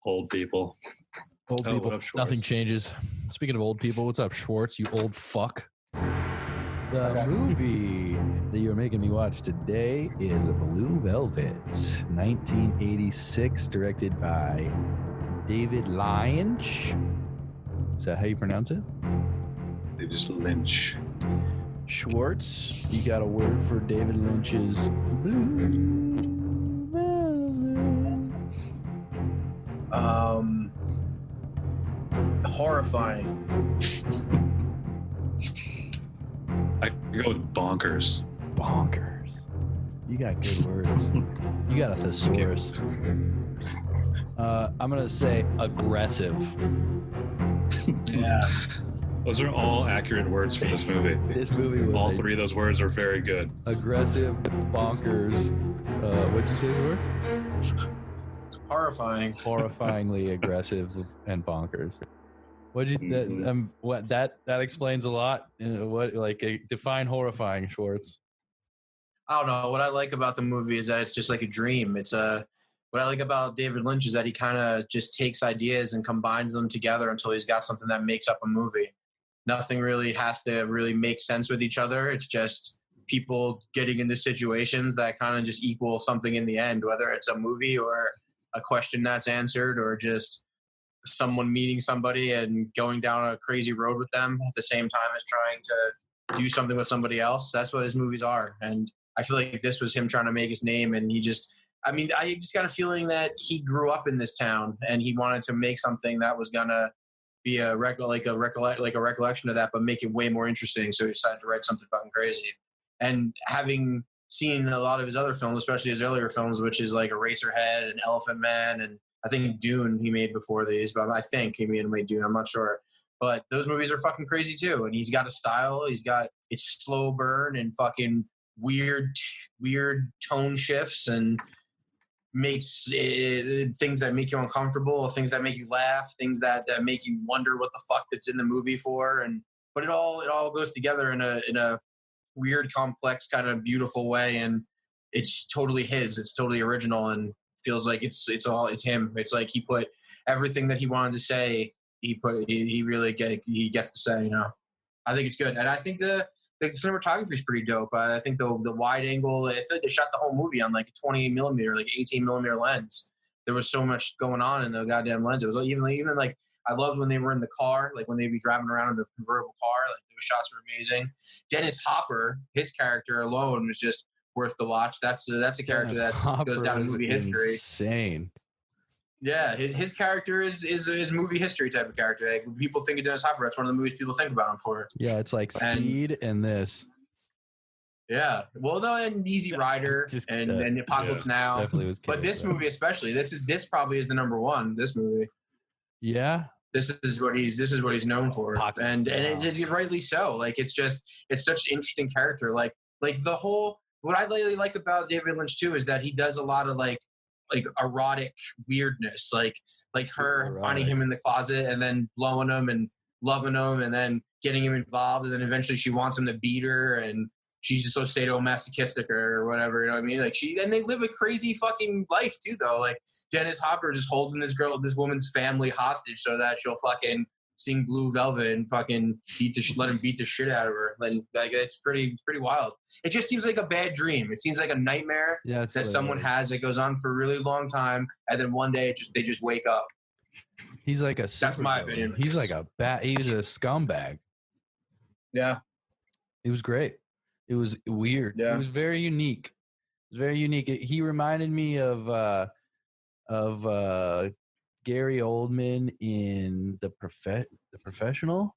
Old people. Old Oh, people. what up, Schwartz? Nothing changes. Speaking of old people, what's up, Schwartz? You old fuck. The movie that you're making me watch today is Blue Velvet, 1986, directed by David Lynch. Is that how you pronounce it? They just Lynch. Schwartz, you got a word for David Lynch's Blue Velvet? Horrifying. I go with bonkers. Bonkers. You got good words. You got a thesaurus. I'm going to say aggressive. Yeah. Those are all accurate words for this movie. This movie was all three of those words are very good. Aggressive, bonkers. What'd you say the words? Horrifying. Horrifyingly aggressive and bonkers. That explains a lot. Define horrifying, Schwartz. I don't know. What I like about the movie is that it's just like a dream. What I like about David Lynch is that he kind of just takes ideas and combines them together until he's got something that makes up a movie. Nothing really has to really make sense with each other. It's just people getting into situations that kind of just equal something in the end, whether it's a movie or a question that's answered or just someone meeting somebody and going down a crazy road with them at the same time as trying to do something with somebody else. That's what his movies are. And I feel like this was him trying to make his name. And I just got a feeling that he grew up in this town and he wanted to make something that was going to be a recollection of that, but make it way more interesting. So he decided to write something fucking crazy. And having seen a lot of his other films, especially his earlier films, which is like Eraserhead and Elephant Man, and I think Dune he made before these, but I think he made Dune. I'm not sure. But those movies are fucking crazy too. And he's got a style. It's slow burn and fucking weird tone shifts and makes things that make you uncomfortable, things that make you laugh, things that make you wonder what the fuck that's in the movie for. But it all goes together in a weird, complex, kind of beautiful way. And it's totally his. It's totally original and feels like it's him. It's like he put everything that he wanted to say. He gets to say. I think it's good, and I think the cinematography is pretty dope. I think the wide angle. I think they shot the whole movie on like a 28 millimeter, like 18 millimeter lens. There was so much going on in the goddamn lens. It was even like I loved when they were in the car, like when they'd be driving around in the convertible car. Like those shots were amazing. Dennis Hopper, his character alone was just worth the watch. That's a character that goes down in movie history. Insane. Yeah, his character is movie history type of character. Like, when people think of Dennis Hopper, that's one of the movies people think about him for. Yeah, it's like Speed and this. Yeah, well, though, and Easy Rider and Apocalypse Now. Definitely was. But this movie especially, this probably is the number one. This movie. Yeah. This is what he's known for, and it's rightly so. Like it's such an interesting character. Like the whole. What I really like about David Lynch too is that he does a lot of like erotic weirdness, like her finding him in the closet and then blowing him and loving him and then getting him involved, and then eventually she wants him to beat her and she's just so sadomasochistic or whatever, you know what I mean? Like they live a crazy fucking life too, though. Like Dennis Hopper just holding this woman's family hostage so that she'll fucking sing Blue Velvet and fucking let him beat the shit out of her. Like it's pretty wild. It just seems like a bad dream. It seems like a nightmare that someone has that goes on for a really long time, and then one day they just wake up. He's like a. That's my opinion. He's like he's a scumbag. Yeah, it was great. It was weird. Yeah. It was very unique. He reminded me of Gary Oldman in The Professional.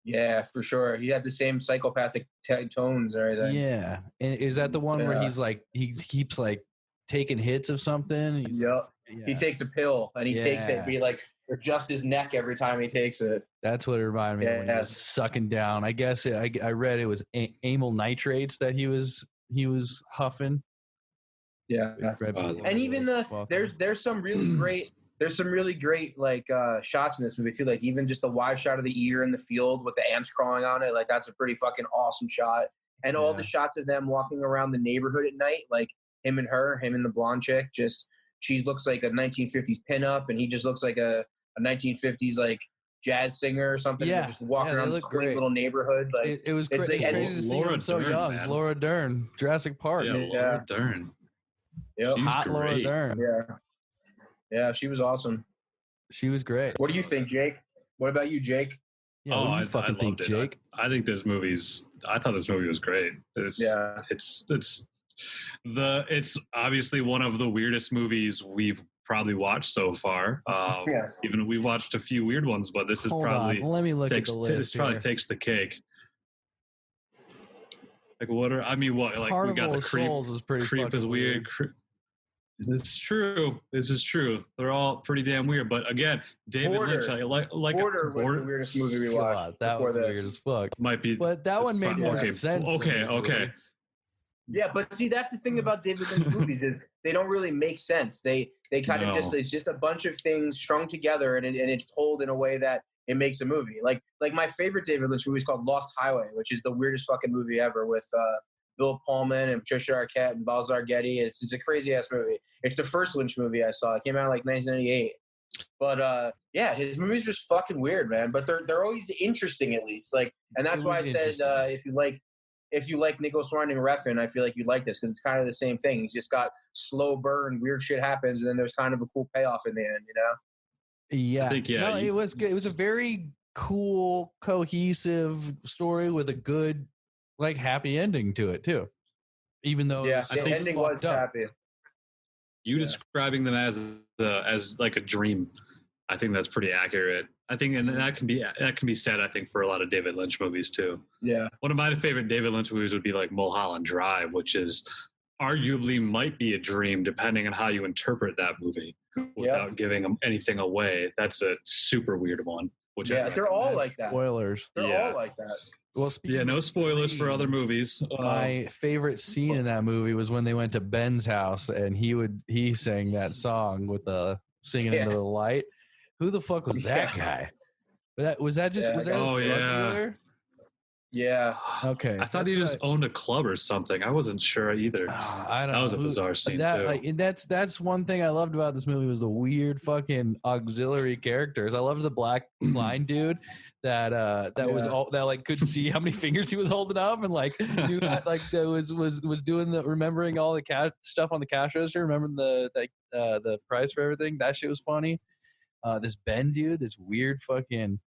Yeah, for sure. He had the same psychopathic tones and everything. Yeah. And is that the one where he's like, he keeps like taking hits of something? Yeah. He takes a pill and he takes it and be like, adjust his neck every time he takes it. That's what it reminded me of when he was sucking down. I guess I read it was amyl nitrates that he was huffing. Yeah. And even there's some really great like shots in this movie too. Like even just the wide shot of the ear in the field with the ants crawling on it. Like that's a pretty fucking awesome shot. And all the shots of them walking around the neighborhood at night, like him and the blonde chick, just she looks like a 1950s pinup, and he just looks like a 1950s like jazz singer or something. Yeah. They're just walking Yeah, they around this look quaint great. little neighborhood. Like It was it's crazy like- to see Laura him so Dern, young. man. Laura Dern, Jurassic Park. Yeah, Yeah. Laura Dern. Yep. She's Hot Laura great. Dern. Yeah, she was awesome. She was great. What do you think, Jake? What about you, Jake? Yeah, what do you I fucking think, loved it. Jake? I think this movie's. I thought this movie was great. It's obviously one of the weirdest movies we've probably watched so far. Even we've watched a few weird ones, but this is Hold probably on. Let me look takes at the list. this probably here. takes the cake. Like what are I mean what like Carnival we got the of creep. Souls is pretty Creep fucking is weird. It's true. This is true. They're all pretty damn weird. But again, David Border. Lynch, like Border was the weirdest movie we watched. God, that before was this. weird as fuck. might be. But that one made more okay, sense. than Okay, this okay. movie. Yeah, but see, that's the thing about David Lynch movies is they don't really make sense. They kind of No. it's just a bunch of things strung together, and it's told in a way that it makes a movie. Like my favorite David Lynch movie is called Lost Highway, which is the weirdest fucking movie ever with Bill Pullman and Patricia Arquette and Balzar Getty. It's a crazy ass movie. It's the first Lynch movie I saw. It came out in like 1998. But yeah, his movies are just fucking weird, man. But they're always interesting at least. Like, and that's why I said if you like Nicholas Winding Refn, I feel like you like this because it's kind of the same thing. He's just got slow burn, weird shit happens, and then there's kind of a cool payoff in the end, you know? Yeah. I think, yeah, No, it was good. It was a very cool, cohesive story with a good, like, happy ending to it too. Even though Yeah, it was the ending was fucked up. happy. You describing them as like a dream, I think that's pretty accurate. I think, and that can be said, I think, for a lot of David Lynch movies too. Yeah. One of my favorite David Lynch movies would be like Mulholland Drive, which is arguably might be a dream depending on how you interpret that movie without giving anything away. That's a super weird one. Which They're all like that. Spoilers. They're all like that. Well, speaking no of spoilers for dream, other movies. My favorite scene in that movie was when they went to Ben's house and he sang that song with the singing into the light. Who the fuck was that guy? Was that his drug dealer? Yeah. Okay. I thought he just owned a club or something. I wasn't sure either. I don't That was know. a bizarre scene too. And that's one thing I loved about this movie was the weird fucking auxiliary characters. I loved the black blind dude that was all that like could see how many fingers he was holding up and like knew that like that was doing the remembering all the cash stuff on the cash register, remembering the price for everything. That shit was funny. This Ben dude, this weird fucking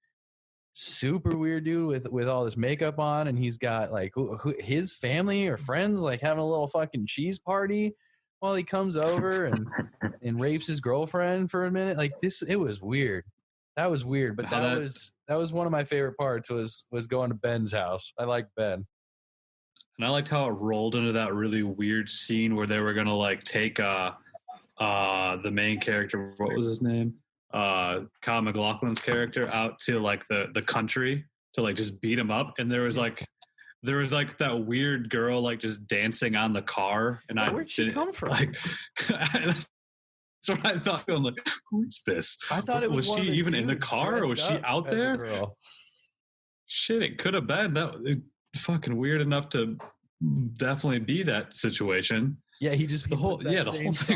super weird dude with all this makeup on, and he's got like his family or friends like having a little fucking cheese party while he comes over and rapes his girlfriend for a minute. Like it was weird. That was weird, but that was one of my favorite parts was going to Ben's house. I like Ben. And I liked how it rolled into that really weird scene where they were gonna like take the main character, what was his name? Kyle MacLachlan's character out to like the country to like just beat him up, and there was like that weird girl like just dancing on the car, and where'd she come from? Like, so I thought, I'm like, who's this? I thought it was she even in the car, or was she out there? Shit, it could have been that fucking weird enough to definitely be that situation. Yeah, he just the whole thing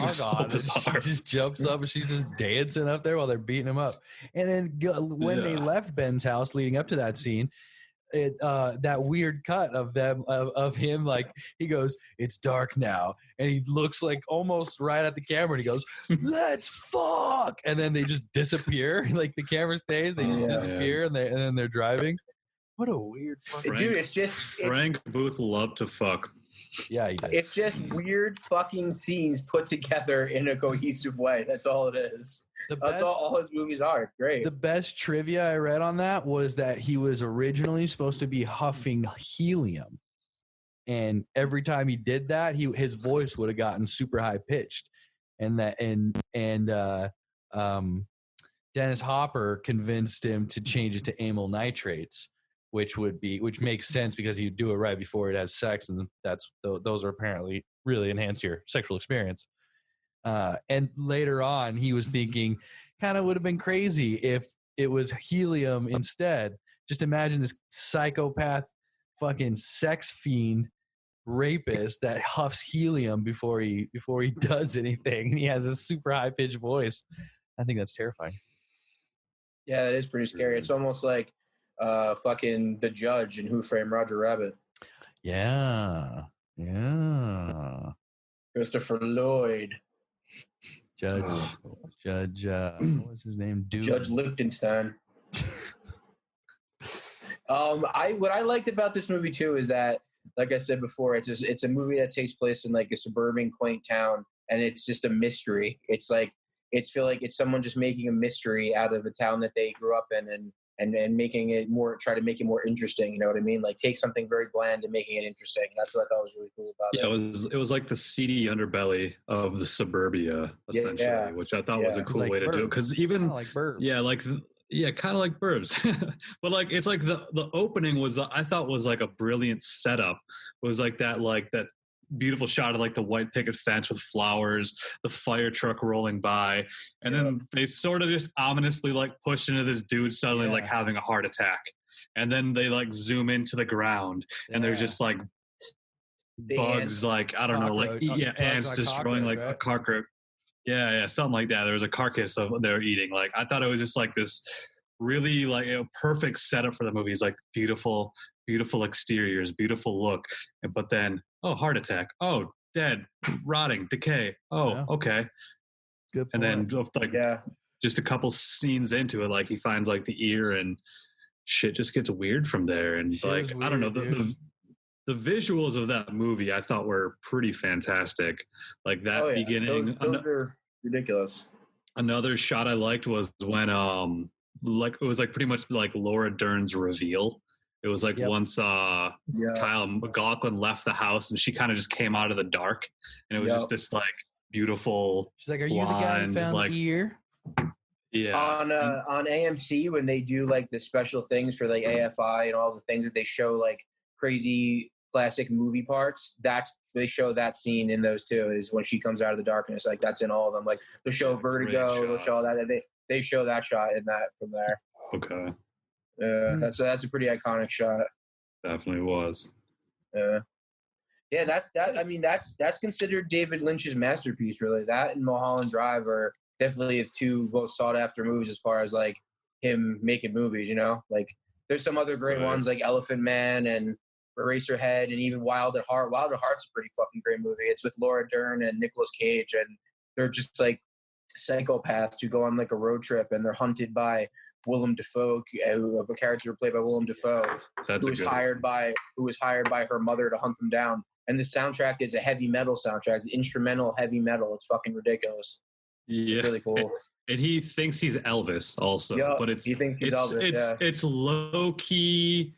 was so bizarre. She just jumps up and she's just dancing up there while they're beating him up. And then when they left Ben's house, leading up to that scene, that weird cut of them of him, like he goes, "It's dark now," and he looks like almost right at the camera, and he goes, "Let's fuck," and then they just disappear. Like the camera stays, they just disappear, and then they're driving. What a weird fucking dude! It's just Frank Booth loved to fuck. Yeah, he did. It's just weird fucking scenes put together in a cohesive way. That's all it is. That's all his movies are. It's great. The best trivia I read on that was that he was originally supposed to be huffing helium, and every time he did that, his voice would have gotten super high pitched, and Dennis Hopper convinced him to change it to amyl nitrates, which makes sense because he'd do it right before he'd have sex, and those are apparently really enhance your sexual experience. And later on, he was thinking, kind of would have been crazy if it was helium instead. Just imagine this psychopath, fucking sex fiend, rapist that huffs helium before he does anything. He has a super high pitched voice. I think that's terrifying. Yeah, it is pretty scary. It's almost like fucking the judge in Who Framed Roger Rabbit. Yeah. Christopher Lloyd. Judge, what was his name? Dude. Judge Lichtenstein. What I liked about this movie too is that, like I said before, it's a movie that takes place in like a suburban quaint town, and it's just a mystery. It's like feel like it's someone just making a mystery out of a town that they grew up in, and making it try to make it more interesting. You know what I mean? Like take something very bland and making it interesting. That's what I thought was really cool about it. It was like the seedy underbelly of the suburbia, essentially, which I thought was a cool way to do it. Because even like Burbs. Kind of like Burbs. But like it's like the opening was I thought was like a brilliant setup. It was like that beautiful shot of like the white picket fence with flowers, the fire truck rolling by, and then they sort of just ominously like push into this dude suddenly like having a heart attack, and then they like zoom into the ground, and there's just like bugs, like I don't know, like ants destroying like a carcass. Yeah, something like that. There was a carcass of they're eating. Like I thought it was just like this really like perfect setup for the movie. It's like beautiful exteriors, beautiful look, but then heart attack, dead, rotting, decay, okay. Good point. And then like just a couple scenes into it, like he finds like the ear, and shit just gets weird from there. And like I don't know, the visuals of that movie I thought were pretty fantastic. Like that beginning, those are ridiculous. Another shot I liked was when like it was like pretty much like Laura Dern's reveal. It was like once Kyle MacLachlan left the house, and she kind of just came out of the dark, and it was just this like beautiful. She's like, "Are you the guy who found the ear?" Yeah. On AMC, when they do like the special things for like AFI and all the things that they show, like crazy classic movie parts, they show that scene in those too, is when she comes out of the darkness. Like that's in all of them. Like they'll show Vertigo, they'll show all that. They show that shot in that from there. Okay. That's a pretty iconic shot. Definitely was. Yeah, that's considered David Lynch's masterpiece, really. That and Mulholland Drive are definitely his two most sought after movies as far as like him making movies, you know? Like there's some other great ones like Elephant Man and Eraserhead and even Wild at Heart. Wild at Heart's a pretty fucking great movie. It's with Laura Dern and Nicolas Cage, and they're just like psychopaths who go on like a road trip, and they're hunted by Willem Dafoe, a character played by Willem Dafoe, who was hired by her mother to hunt them down. And the soundtrack is a heavy metal soundtrack, instrumental heavy metal. It's fucking ridiculous. Yeah, it's really cool. And he thinks he's Elvis also, but it's low key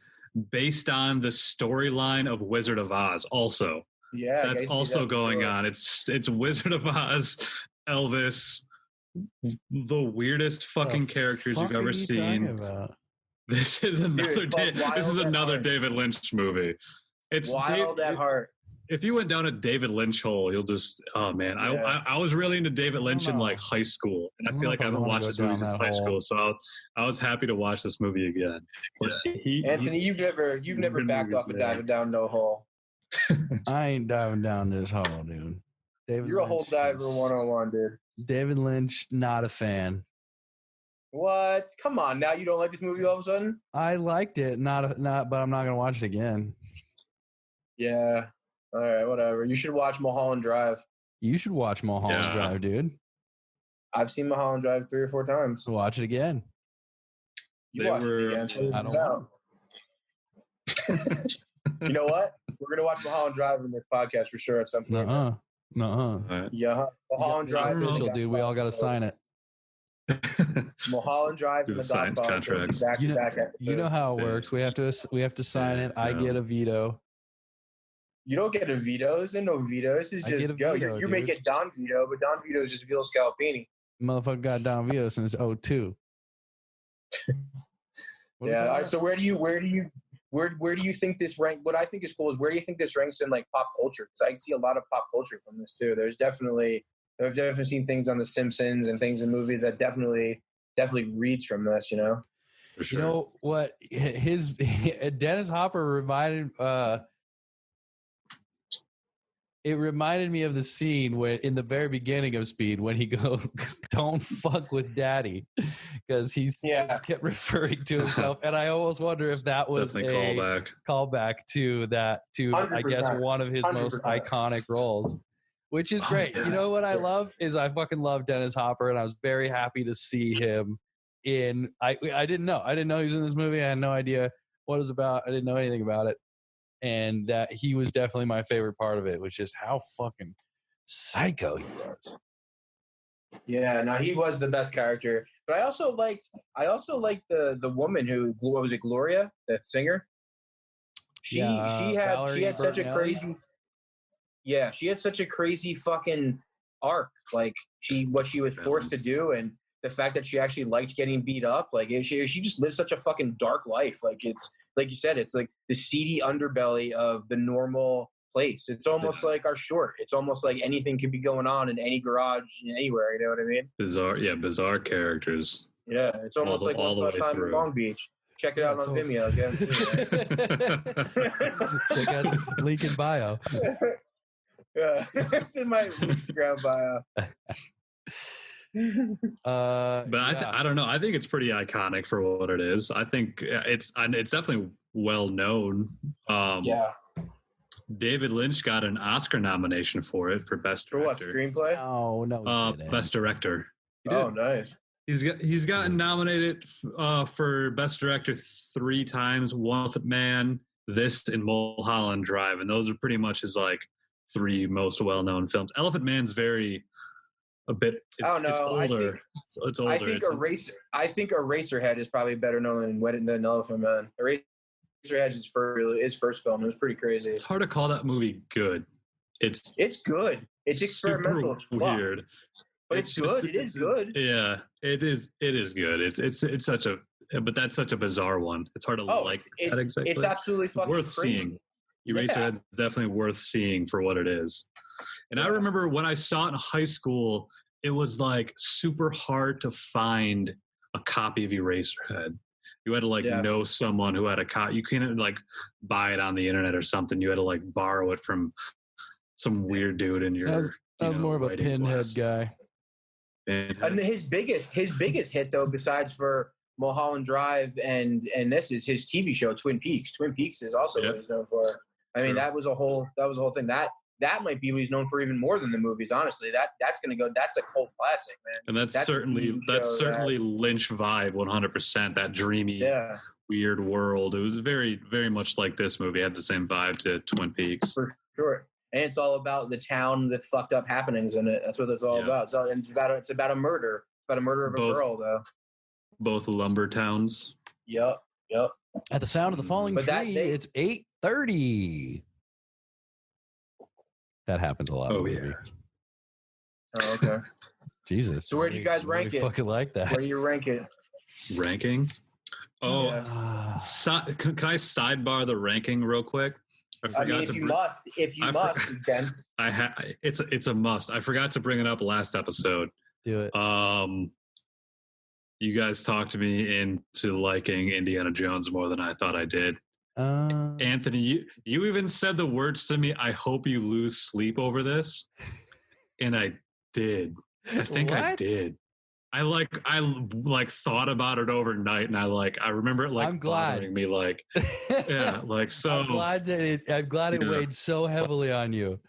based on the storyline of Wizard of Oz. Also, that's also going on. It's Wizard of Oz, Elvis. The weirdest fucking characters you've ever seen. This is another David Lynch movie. It's Wild at Heart. If you went down a David Lynch hole, you'll just I was really into David Lynch in like high school, and I feel like I haven't watched this movie since high school, so I was happy to watch this movie again. But Anthony, you've never backed off of diving down no hole. I ain't diving down this hole, dude. You're a hole diver 101, dude. David Lynch, not a fan. What? Come on, now you don't like this movie all of a sudden? I liked it, but I'm not gonna watch it again. Yeah. All right, whatever. You should watch Mulholland Drive. You should watch Mulholland Drive, dude. I've seen Mulholland Drive 3 or 4 times. So watch it again. You watch it again. I don't know. You know what? We're gonna watch Mulholland Drive in this podcast for sure at some point. Yeah, Mulholland Drive official, dude. We all got to sign it. Mulholland Drive and the science contracts. You know how it works. We have to sign it. I get a veto. You don't get a veto. There's no veto. This is just go. You may get Don veto, but Don veto is just Vito Scalapini. Motherfucker got Don veto since 2002. Yeah. All right. So where do you think this rank? What I think is cool is where do you think this ranks in like pop culture? Because I can see a lot of pop culture from this too. I've definitely seen things on The Simpsons and things in movies that definitely reads from this. You know. For sure. You know what? His Dennis Hopper reminded. it reminded me of the scene where in the very beginning of Speed when he goes, "Don't fuck with Daddy," because he kept referring to himself, and I almost wonder if that was Definitely callback to that, to 100%. I guess one of his most 100%. iconic roles, which is great. yeah. You know what I love is I fucking love Dennis Hopper, and I was very happy to see him in. I didn't know he was in this movie. I had no idea what it was about. I didn't know anything about it. And that he was definitely my favorite part of it, which is how fucking psycho he was. Yeah, no, he was the best character. But I also liked the woman who, what was it, Gloria, the singer? She had such a crazy she had such a crazy fucking arc. Like what she was forced to do, and the fact that she actually liked getting beat up. Like she just lived such a fucking dark life. Like it's like you said, it's like the seedy underbelly of the normal place. It's almost like our short. It's almost like anything could be going on in any garage, anywhere. You know what I mean? Bizarre characters. Yeah, it's almost like Once Upon a Time in Long Beach. Check it out on Vimeo again. Check out the link in bio. Yeah, it's in my Instagram bio. But I don't know. I think it's pretty iconic for what it is. I think it's definitely well known. David Lynch got an Oscar nomination for it for best director. For what, screenplay? Oh no, best director. Oh, nice. He's gotten nominated for best director 3 times. Elephant Man, this, and Mulholland Drive, and those are pretty much his like 3 most well-known films. Elephant Man's a bit. It's older. It's older. I think Eraserhead is probably better known than Elephant Man. Eraserhead is his first film. It was pretty crazy. It's hard to call that movie good. It's good. It's experimental. Super weird. But it's good. It is good. Yeah, it is. It is good. It's such a. But that's such a bizarre one. It's hard to like. It's absolutely fucking worth crazy. Seeing. Eraserhead is definitely worth seeing for what it is. And I remember when I saw it in high school, it was like super hard to find a copy of Eraserhead. You had to know someone who had a copy. You couldn't like buy it on the internet or something. You had to like borrow it from some weird dude in your. That was more of a Pinhead guy. And his biggest hit though, besides for Mulholland Drive and this, is his TV show Twin Peaks. Twin Peaks is also what he's known for. I mean, that was a whole thing. That might be what he's known for even more than the movies. Honestly, that's a cult classic, man. And that's certainly Lynch vibe, 100%. That dreamy, weird world. It was very, very much like this movie. It had the same vibe to Twin Peaks. For sure. And it's all about the town with fucked up happenings in it. That's what it's all about. So it's about a murder. It's about a murder of a girl, though. Both lumber towns. Yep. At the sound of the falling tree, it's 8:30. That happens a lot. Oh, yeah. Oh, okay. Jesus. So where do you guys rank it? Fucking like that. Where do you rank it? Ranking? Oh, can I sidebar the ranking real quick? If you must, you can. It's a must. I forgot to bring it up last episode. Do it. You guys talked me into liking Indiana Jones more than I thought I did. Anthony, you even said the words to me, I hope you lose sleep over this. And I did. I think I did. I thought about it overnight, and I remember it I'm glad. bothering me so. I'm glad it weighed so heavily on you.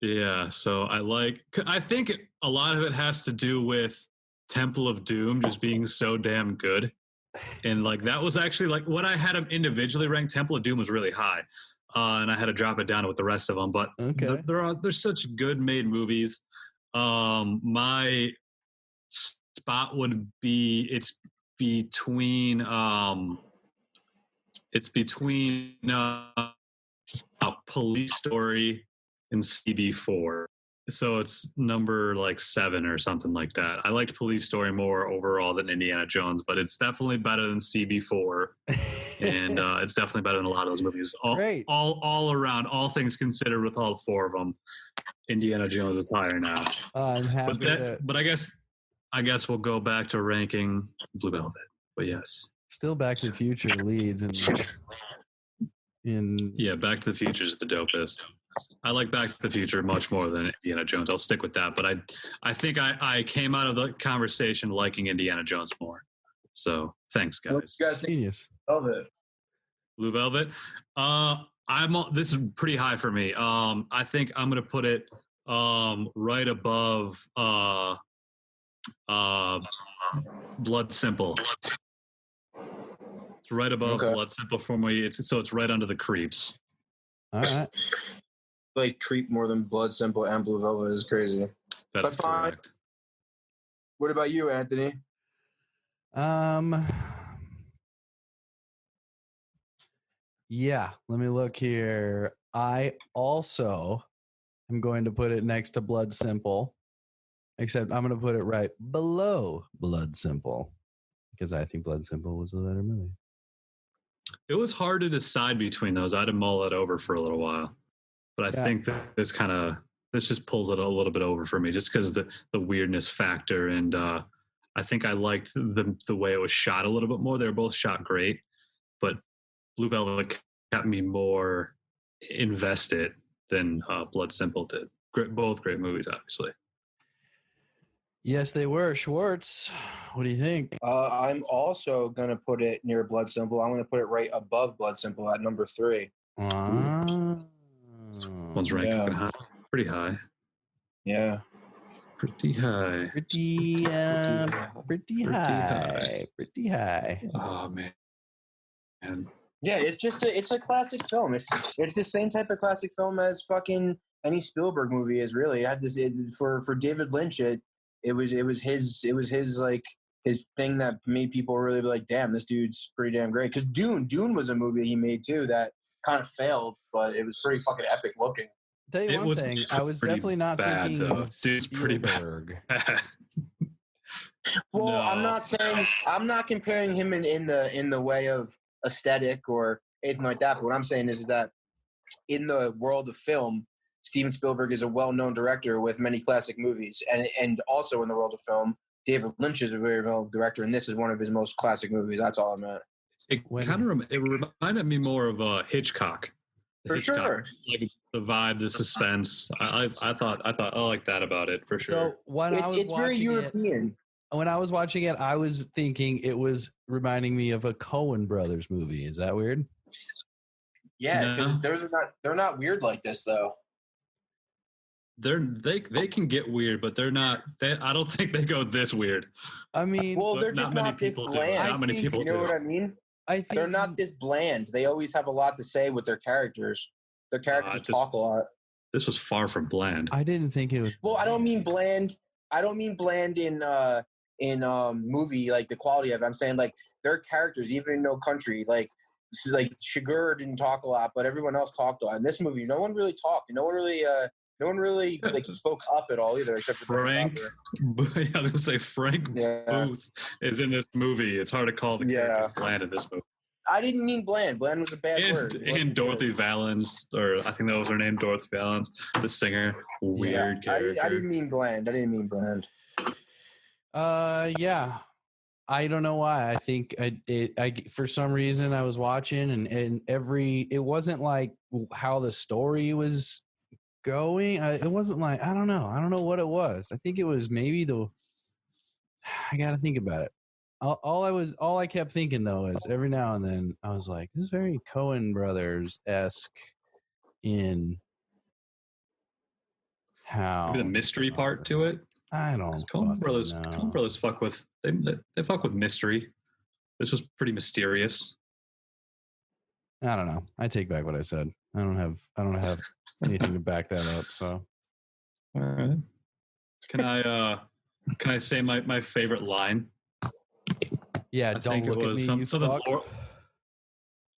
Yeah, so I think a lot of it has to do with Temple of Doom just being so damn good. And that was actually when I had them individually ranked, Temple of Doom was really high. And I had to drop it down with the rest of them. But they're such good made movies. My spot would be it's between a Police Story and CB4. So it's number 7 or something like that. I liked Police Story more overall than Indiana Jones, but it's definitely better than CB4, and it's definitely better than a lot of those movies. All around, all things considered, with all 4 of them, Indiana Jones is higher now. I'm happy. But I guess we'll go back to ranking Blue Velvet. But yes, still Back to the Future leads in Back to the Future is the dopest. I like Back to the Future much more than Indiana Jones. I'll stick with that. But I think I came out of the conversation liking Indiana Jones more. So thanks, guys. What do you guys think Genius. of it? Blue Velvet. This is pretty high for me. I think I'm gonna put it right above Blood Simple. It's right above Blood Simple for me. It's right under the Creeps. All right. Like Creep more than Blood Simple and Blue Velvet is crazy. That's correct. What about you, Anthony? Yeah, let me look here. I also am going to put it next to Blood Simple, except I'm going to put it right below Blood Simple because I think Blood Simple was a better movie. It was hard to decide between those. I had to mull it over for a little while, but I think that this just pulls it a little bit over for me, just because the weirdness factor, and I think I liked the way it was shot a little bit more. They were both shot great, but Blue Velvet kept me more invested than Blood Simple did. Both great movies, obviously. Yes, they were. Schwartz, what do you think? I'm also going to put it near Blood Simple. I'm going to put it right above Blood Simple at number 3. One's ranked high. Pretty high. Yeah. Pretty high. Pretty high. Oh, man. Yeah, it's a classic film. It's the same type of classic film as fucking any Spielberg movie is, really. It had this for David Lynch. It was his like his thing that made people really be like, damn, this dude's pretty damn great. Because Dune was a movie he made too that kind of failed, but it was pretty fucking epic looking. Tell you one thing, I was definitely not thinking Dude's pretty Spielberg. Well, No. I'm not comparing him in the way of aesthetic or anything like that. But what I'm saying is that in the world of film, Steven Spielberg is a well-known director with many classic movies, and also in the world of film, David Lynch is a very well director, and this is one of his most classic movies. That's all I'm at. It reminded me more of Hitchcock. Sure. Like the vibe, the suspense. I thought I like that about it for sure. So when It's very European. When I was watching it, I was thinking it was reminding me of a Coen Brothers movie. Is that weird? Yeah, because they're not weird like this though. They can get weird, but they're not. I don't think they go this weird. I mean, well, they're just not this bland. Not many people do. You know what I mean? I think they're not this bland. They always have a lot to say with their characters. Their characters talk a lot. This was far from bland. I didn't think it was. Well, I don't mean bland. I don't mean bland in movie like the quality of it. I'm saying like their characters, even in No Country, like Shiger didn't talk a lot, but everyone else talked a lot. In this movie, no one really talked. No one really like spoke up at all either, except for Frank. I was gonna say Frank Booth is in this movie. It's hard to call the characters bland in this movie. I didn't mean bland. Bland was a bad word. And Dorothy Valance, or I think that was her name, Dorothy Valance, the singer. Weird character. I didn't mean bland. Yeah. I don't know why. I think I for some reason I was watching and it wasn't like how the story was going. It wasn't like, I don't know what it was. I think it was maybe I got to think about it. All I kept thinking though is every now and then I was like, this is very Coen Brothers-esque in how maybe the mystery part to it. I don't. Coen Brothers fuck with they fuck with mystery. This was pretty mysterious. I don't know. I take back what I said. I don't have anything to back that up. So, all right. Can I say my favorite line? Yeah, don't look at me. You fuck.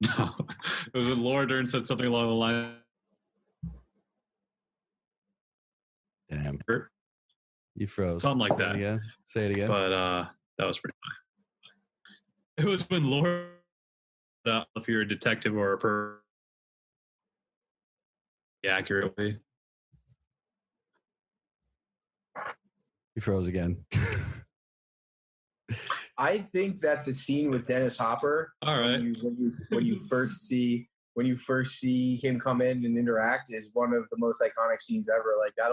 No, it was when Laura Dern said something along the line. Damn. You froze. Something like that. Say it again. But that was pretty funny. It was when Laura, if you're a detective or accurately. You froze again. I think that the scene with Dennis Hopper, all right, when you first see when you first see him come in and interact is one of the most iconic scenes ever. Like that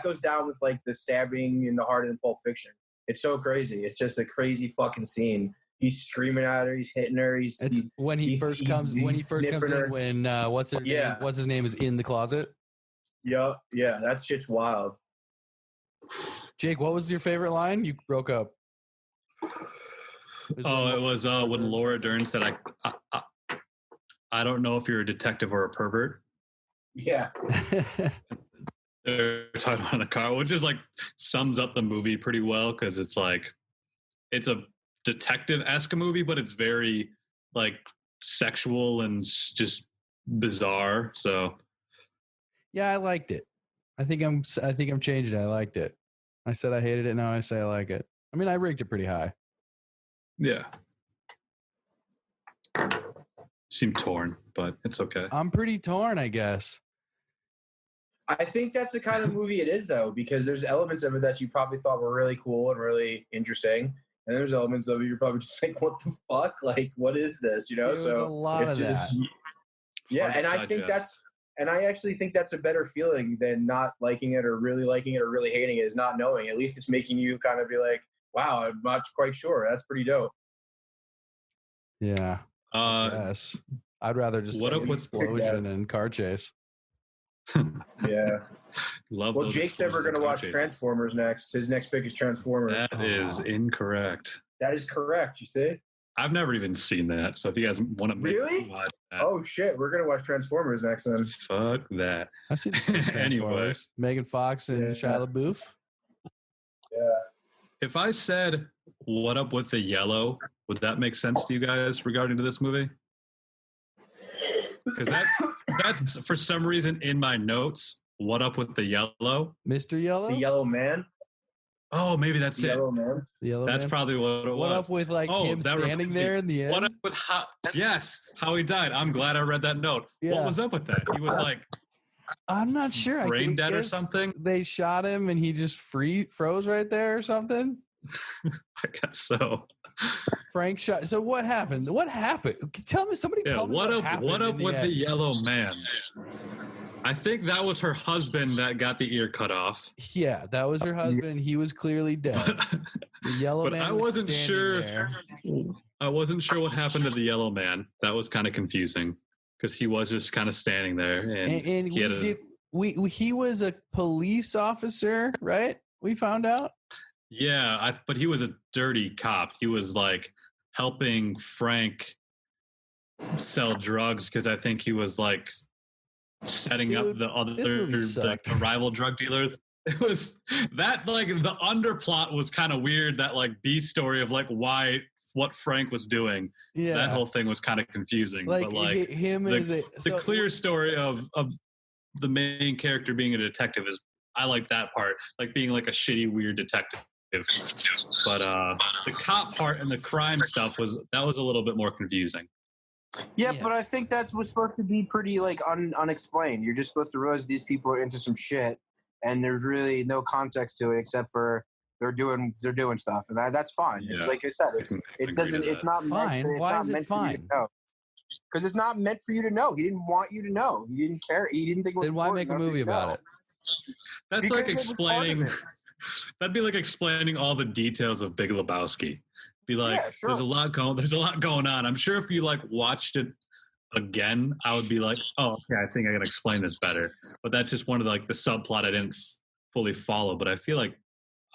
goes down with like the stabbing in the heart in Pulp Fiction. It's so crazy. It's just a crazy fucking scene. He's screaming at her. He's hitting her. When he first comes in. When what's his name is in the closet. Yeah, that shit's wild. Jake, what was your favorite line? You broke up. It was when Laura Dern said, I don't know if you're a detective or a pervert. Yeah. They're talking about in the car, which is like sums up the movie pretty well because it's like it's a detective-esque movie, but it's very like sexual and just bizarre. So yeah, I liked it. I think I'm changing it. I liked it. I said I hated it. Now I say I like it. I mean, I ranked it pretty high. Yeah. Seem torn, but it's okay. I'm pretty torn, I guess. I think that's the kind of movie it is, though, because there's elements of it that you probably thought were really cool and really interesting, and there's elements of it you're probably just like, "What the fuck? Like, what is this?" You know? There's a lot of that. Yeah, and I actually think that's a better feeling than not liking it or really liking it or really hating it. Is not knowing. At least it's making you kind of be like, "Wow, I'm not quite sure." That's pretty dope. Yeah. Yes. I'd rather just what see up an with explosion and car chase. Yeah. Love. Well, Jake's ever going to watch Transformers next. His next pick is Transformers. That is incorrect. That is correct. You see? I've never even seen that. So if you guys want to really watch that, oh shit, we're going to watch Transformers next then. Fuck that. I've seen the first Anyway, Megan Fox and Shia LaBeouf. Yeah. If I said "What up with the yellow," would that make sense to you guys regarding to this movie? Because that's for some reason in my notes. What up with the yellow? Mr. Yellow? The Yellow Man? Oh, maybe that's it. Yellow Man? The Yellow That's Man? probably what it was. What up with like him standing there in the end? What up with how? Yes, how he died. I'm glad I read that note. Yeah. What was up with that? He was like, I'm not sure. brain dead or something. They shot him and he just froze right there or something. I guess so. Frank shot. So what happened? What happened? Tell me. Somebody tell me what happened. What up with the Yellow Man? I think that was her husband that got the ear cut off. Yeah, that was her husband. He was clearly dead. The Yellow Man. I wasn't sure. There. I wasn't sure what happened to the Yellow Man. That was kind of confusing because he was just kind of standing there, and he was a police officer, right? We found out. Yeah, but he was a dirty cop. He was like helping Frank sell drugs because I think he was like setting up the other the rival drug dealers. It was that like the underplot was kind of weird. That like B story of like what Frank was doing. Yeah, that whole thing was kind of confusing. Like, but like the clear story of the main character being a detective is I like that part. Like being like a shitty weird detective. But the cop part and the crime stuff was a little bit more confusing. Yeah, but I think that was supposed to be pretty like unexplained. You're just supposed to realize these people are into some shit, and there's really no context to it except for they're doing stuff, and that's fine. Yeah. It's like I said, it's not fine. Why is it fine? Because it's not meant for you to know. He didn't want you to know. He didn't care. He didn't think it was. Then why make a movie about it? That's because like explaining. That'd be like explaining all the details of Big Lebowski. Be like, yeah, sure. There's a lot going on. I'm sure if you like watched it again, I would be like, oh, okay, I think I can explain this better. But that's just one of the subplot I didn't fully follow. But I feel like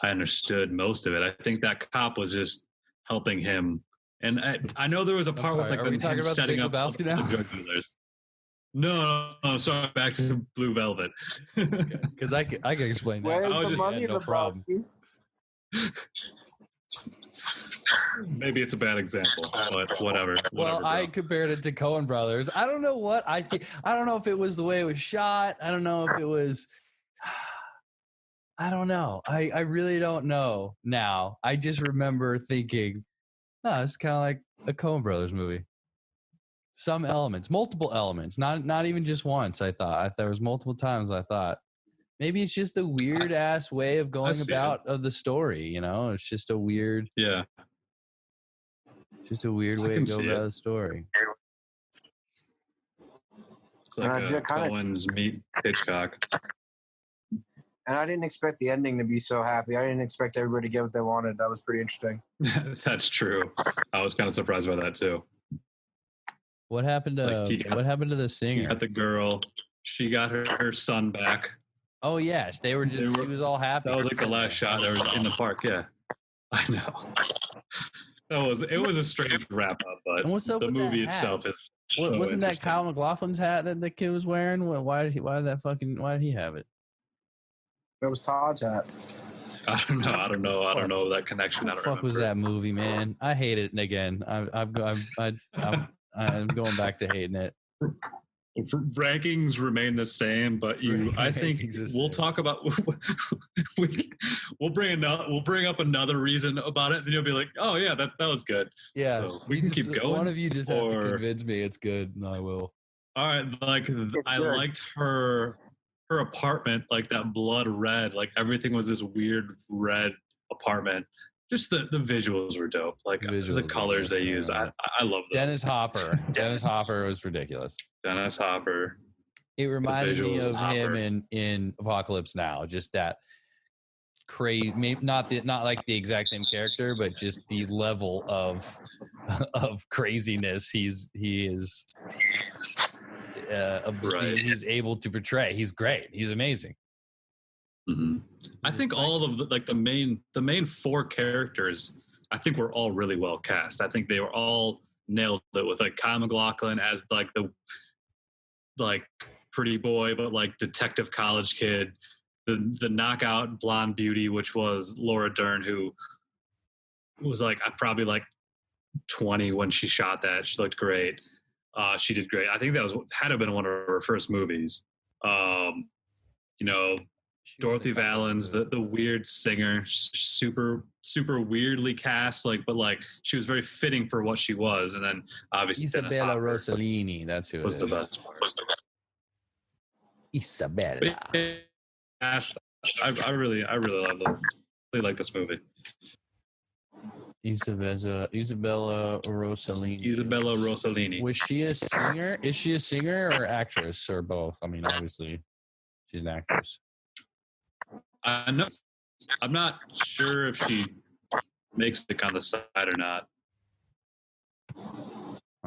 I understood most of it. I think that cop was just helping him. And I know there was a part with like him setting up the drug dealers. No, sorry. Back to Blue Velvet. Because I can explain that. Where's the money? No problem. Maybe it's a bad example, but whatever. Well, I compared it to Coen Brothers. I don't know what I think. I don't know if it was the way it was shot. I don't know if it was. I don't know. I really don't know now. I just remember thinking, no, it's kind of like a Coen Brothers movie. Some elements, multiple elements, not even just once. I thought there was multiple times. I thought maybe it's just the weird ass way of going about of the story. You know, it's just a weird, yeah, just a weird way to go about the story. It's like a Coen's meet Hitchcock. And I didn't expect the ending to be so happy. I didn't expect everybody to get what they wanted. That was pretty interesting. That's true. I was kind of surprised by that too. What happened to the singer? He got the girl. She got her son back. Oh yes, she was all happy. That was like the last shot. There was in the park. Yeah, I know. It was a strange wrap up, but the movie itself is. Wasn't that Kyle MacLachlan's hat that the kid was wearing? Why did he have it? That was Todd's hat. I don't know that connection. What the fuck was that movie, man? I hate it again. I'm going back to hating it. Rankings remain the same, but I think we'll talk about. We'll bring up another reason about it, and you'll be like, "Oh yeah, that was good." Yeah, so we can keep going. One of you just has to convince me it's good, and I will. All right, I liked her apartment, like that blood red, like everything was this weird red apartment. Just the visuals were dope, like the colors they use. I love those. Dennis Hopper was ridiculous. Dennis Hopper. It reminded me of him in Apocalypse Now. Just that crazy, maybe not like the exact same character, but just the level of craziness he is. He's able to portray. He's great. He's amazing. Mm-hmm. I think all of the main four characters, I think were all really well cast. I think they were all nailed it with like Kyle MacLachlan as like the pretty boy, but like detective college kid, the knockout blonde beauty, which was Laura Dern, who was like probably like 20 when she shot that. She looked great. She did great. I think that had to have been one of her first movies. Dorothy Valens, the weird singer, super weirdly cast, but she was very fitting for what she was. And then obviously Isabella Rossellini, that's who was the best part. Isabella. I really like this movie. Isabella Rossellini. Was she a singer? Is she a singer or actress or both? I mean, obviously, she's an actress. I'm not sure if she makes it on the side or not.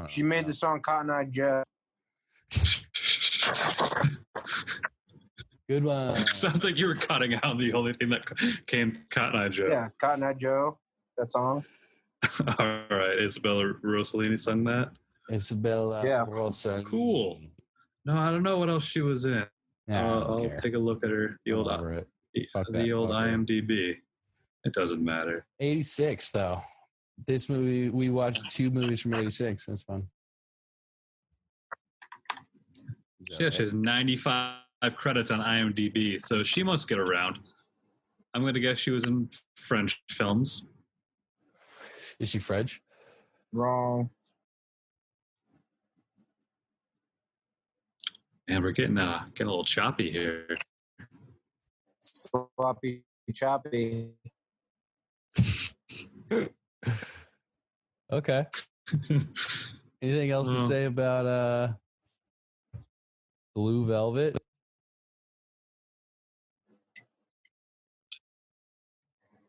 She made the song Cotton Eye Joe. Good one. Sounds like you were cutting out the only thing that came Cotton Eye Joe. Yeah, Cotton Eye Joe. That song. All right, Isabella Rossellini sung that. Isabella Rossellini. Cool. No, I don't know what else she was in. I'll take a look at her. The old IMDb. It doesn't matter. 86 though. This movie, we watched 2 movies from 86. That's fun. Yeah, she has 95 credits on IMDb, so she must get around. I'm going to guess she was in French films. Is she French? Wrong. And we're getting a little choppy here. Sloppy choppy. Okay. Anything else to say about Blue Velvet?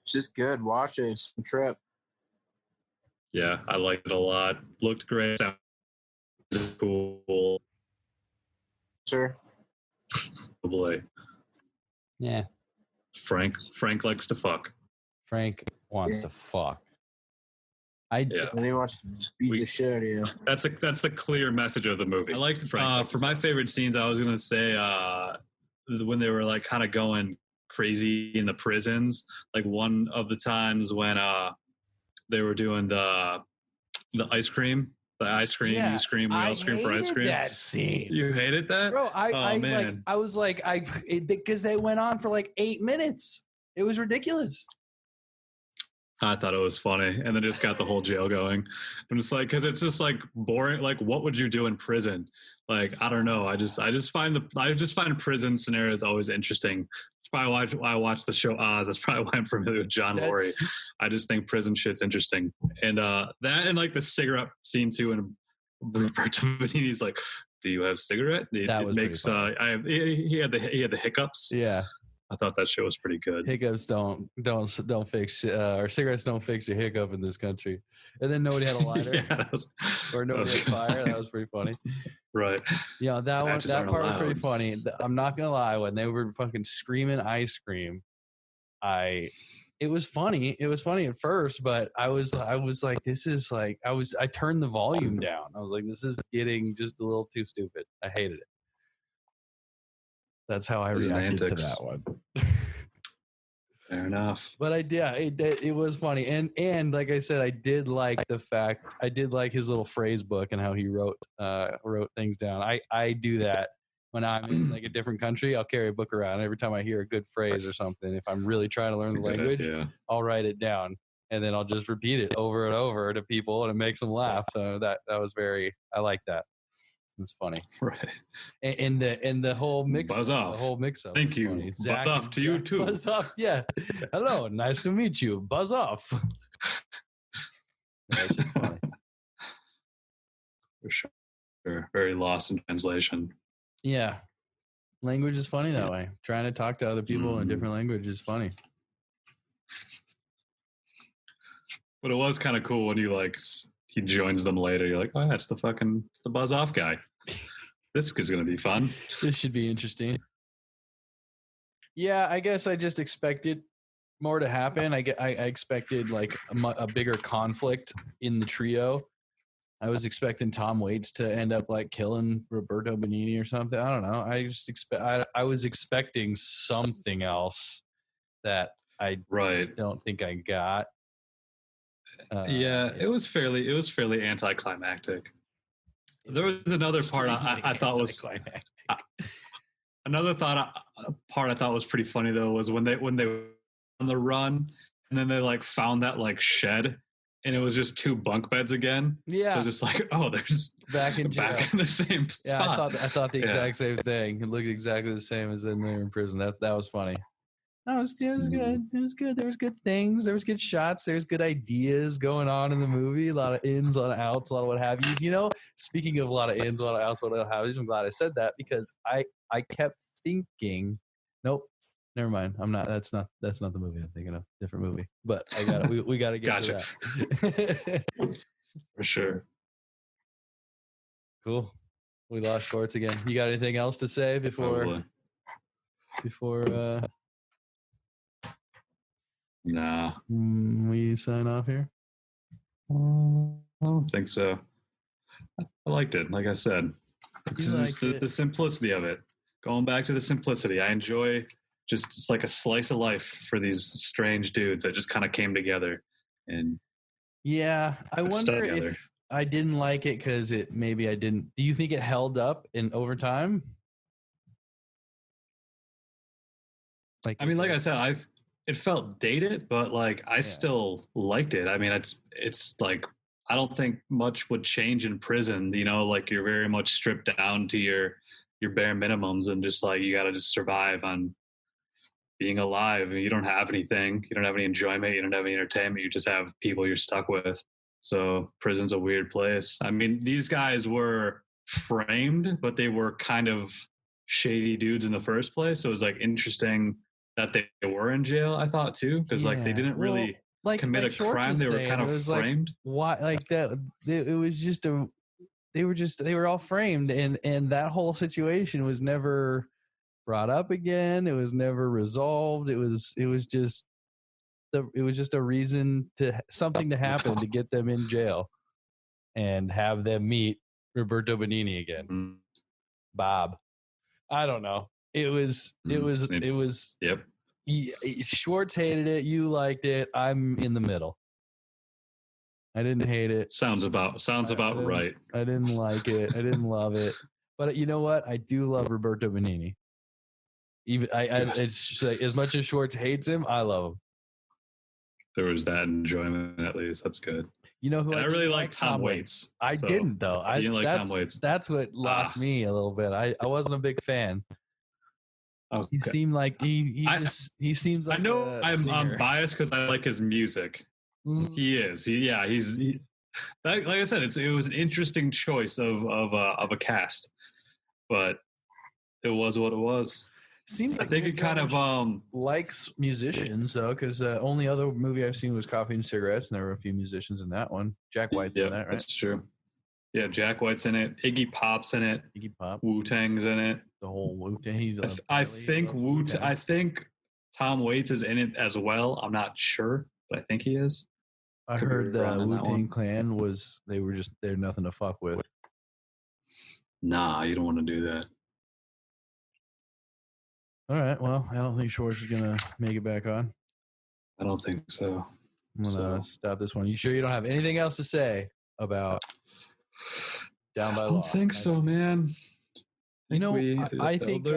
It's just good. Watch it. It's a trip. Yeah, I liked it a lot. Looked great. Sounded cool. Sure. Oh boy. Yeah. Frank likes to fuck. Frank wants to fuck. And he wants to beat the shit out of you. That's the clear message of the movie. I liked Frank. For my favorite scenes, I was gonna say when they were like kind of going crazy in the prisons. Like one of the times when they were doing the ice cream. The ice cream, you scream, we all scream for ice cream. That scene. You hated that? Bro, because they went on for like 8 minutes. It was ridiculous. I thought it was funny, and then just got the whole jail going. I'm just like, because it's just like boring. Like, what would you do in prison? Like, I don't know. I just find prison scenarios always interesting. It's probably why I watch the show Oz. That's probably why I'm familiar with John Laurie. I just think prison shit's interesting, and that and like the cigarette scene too. And Roberto Benigni's like, do you have cigarette? That was makes pretty funny. he had the hiccups. Yeah. I thought that shit was pretty good. Hiccups don't fix or cigarettes don't fix your hiccup in this country. And then nobody had a lighter. Yeah, or nobody had fire. funny. That was pretty funny. Right. Yeah, that Matches that aren't part was pretty allowed. funny. I'm not gonna lie, when they were fucking screaming ice cream, it was funny. It was funny at first, but I was like, this is like I turned the volume down. I was like, this is getting just a little too stupid. I hated it. That's how I Those reacted to antics. that one. Fair enough. But it was funny, and like I said, I did like his little phrase book and how he wrote things down. I do that when I'm in like a different country. I'll carry a book around. Every time I hear a good phrase or something, if I'm really trying to learn the language, I'll write it down, and then I'll just repeat it over and over to people, and it makes them laugh. So that was I like that. It's funny, right? And the whole mix, Buzz off. The whole mix-up. Thank you. Funny. Buzz Zach off to you too. Buzz off, yeah. Hello, nice to meet you. Buzz off. That shit's funny. For sure. Very lost in translation. Yeah, language is funny that way. Trying to talk to other people in a different language is funny. But it was kind of cool when he joins them later. You're like, oh, yeah, it's the buzz off guy. This is going to be fun. This should be interesting. Yeah, I guess I just expected more to happen. I expected like a bigger conflict in the trio. I was expecting Tom Waits to end up like killing Roberto Benigni or something. I don't know. I was expecting something else that I don't think I got. It was fairly anticlimactic. There was another part I thought was another part I thought was pretty funny though was when they were on the run and then they like found that like shed and it was just 2 bunk beds again. Yeah. So just like, oh, they're just back in the same spot. Yeah, I thought the exact same thing. It looked exactly the same as then they were in prison. That was funny. No, it was good. It was good. There was good things. There was good shots. There's good ideas going on in the movie. A lot of ins, a lot of outs, a lot of what have yous. You know, speaking of a lot of ins, a lot of outs, what have yous, I'm glad I said that because I kept thinking, nope, never mind. I'm not. That's not the movie I'm thinking of. Different movie. But I got it. We got to get to that. For sure. Cool. We lost Schwartz again. You got anything else to say before? Nah. We sign off here? I don't think so. I liked it. Like I said, the simplicity of it. Going back to the simplicity. I enjoy it's like a slice of life for these strange dudes that just kind of came together. And yeah, I wonder if I didn't like it because I didn't. Do you think it held up in overtime? Like I said, it felt dated, but like I still liked it. I mean, it's like I don't think much would change in prison. You know, like you're very much stripped down to your bare minimums, and just like you got to just survive on being alive. And you don't have anything. You don't have any enjoyment. You don't have any entertainment. You just have people you're stuck with. So prison's a weird place. I mean, these guys were framed, but they were kind of shady dudes in the first place. So it was like interesting that they were in jail, I thought too, because like they didn't really commit a crime. They were kind of framed. Why like that? It was just they were all framed, and that whole situation was never brought up again. It was never resolved. It was just a reason something to happen to get them in jail and have them meet Roberto Benigni again. Bob. I don't know. It was. Yep. Schwartz hated it. You liked it. I'm in the middle. I didn't hate it. Sounds about right. I didn't like it. I didn't love it. But you know what? I do love Roberto Benigni. Even it's just like, as much as Schwartz hates him, I love him. There was that enjoyment at least. That's good. You know who I really like Tom Waits. I didn't though. I didn't like Tom Waits. That's what lost me a little bit. I wasn't a big fan. Okay. He seemed like he seems like I know I'm biased because I like his music. Mm-hmm. He is. like I said, it was an interesting choice of a cast, but it was what it was. Seems like I think it kind of likes musicians though, because the only other movie I've seen was Coffee and Cigarettes, and there were a few musicians in that one. Jack White's in that, right? That's true. Yeah, Jack White's in it. Iggy Pop's in it. Iggy Pop, Wu-Tang's in it. the whole Wu-Tang. I think I think Tom Waits is in it as well. I'm not sure, but I think he is. I Could be heard the wrong on that Wu-Tang one. Clan they're nothing to fuck with. Nah, you don't want to do that. All right, well, I don't think Schwartz is gonna make it back on. I don't think so. I'm gonna stop this one. You sure you don't have anything else to say about Down by I Law? don't think so, man. You know, I think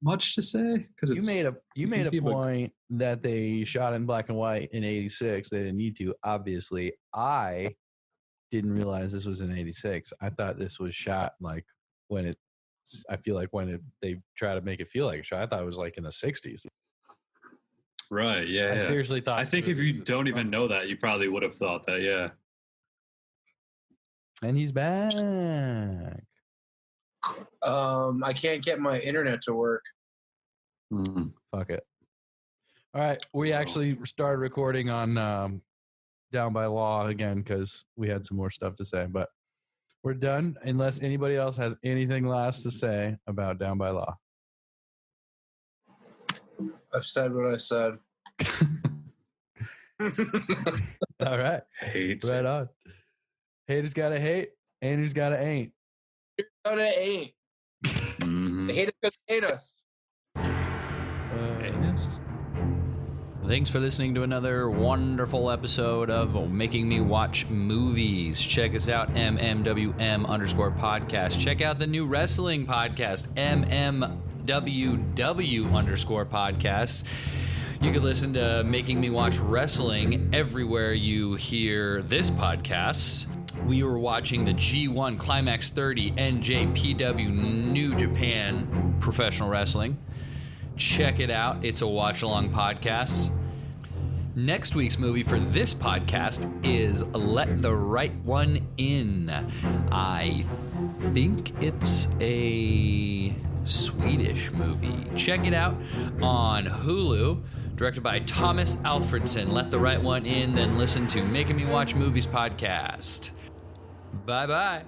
much to say because you made a easy, but- point that they shot in black and white in '86. They didn't need to. Obviously, I didn't realize this was in '86. I thought this was shot like when it. I feel like they try to make it feel like a shot. I thought it was like in the '60s. Right? Yeah. I seriously thought. I think if you don't even know that, you probably would have thought that. Yeah. And he's back. I can't get my internet to work. Fuck it. All right, we actually started recording on Down by Law again because we had some more stuff to say, but we're done unless anybody else has anything last to say about Down by Law. I've said what I said. All right, Hate. right on. Haters gotta hate, ain'ters gotta ain't. No, they ain't. Mhm. They hate us because they hate us. Anus? Thanks for listening to another wonderful episode of Making Me Watch Movies. Check us out, MMwM_podcast. Check out the new wrestling podcast, MMWW_podcast. You can listen to Making Me Watch Wrestling everywhere you hear this podcast. We were watching the G1 Climax 30 NJPW New Japan Professional Wrestling. Check it out. It's a watch-along podcast. Next week's movie for this podcast is Let the Right One In. I think it's a Swedish movie. Check it out on Hulu. Directed by Thomas Alfredson. Let the Right One In, then listen to Making Me Watch Movies podcast. Bye-bye.